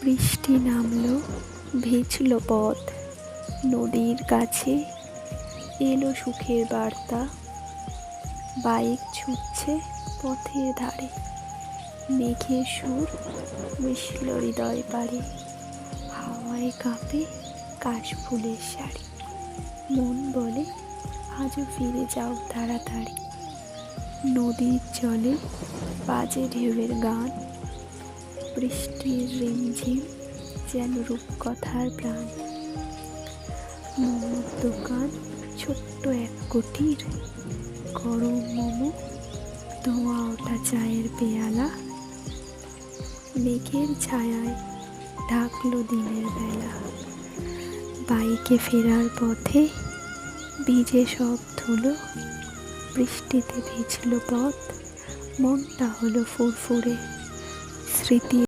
বৃষ্টি নামলো, ভিজল পথ, নদীর কাছে এলো সুখের বার্তা। বাইক ছুটছে পথের ধারে, মেঘের সুর মিশল হৃদয় পারে। হাওয়ায় কাঁপে কাশফুলের শাড়ি, মন বলে আজও ফিরে যাও তাড়াতাড়ি। নদীর জলে বাজে ঢেউয়ের গান, বৃষ্টির রিমঝিম যেন রূপকথার প্রাণ। মোমোর দোকান ছোট্ট এক কুটির, গরম মোমো, ধোঁয়া ওঠা চায়ের পেয়ালা, মেঘের ছায়ায় ঢাকলো দিনের বেলা। বাইকে ফেরার পথে ভিজে সব ধুলো, বৃষ্টিতে ভিজল পথ, মনটা হলো ফুরফুরে। স্মৃতি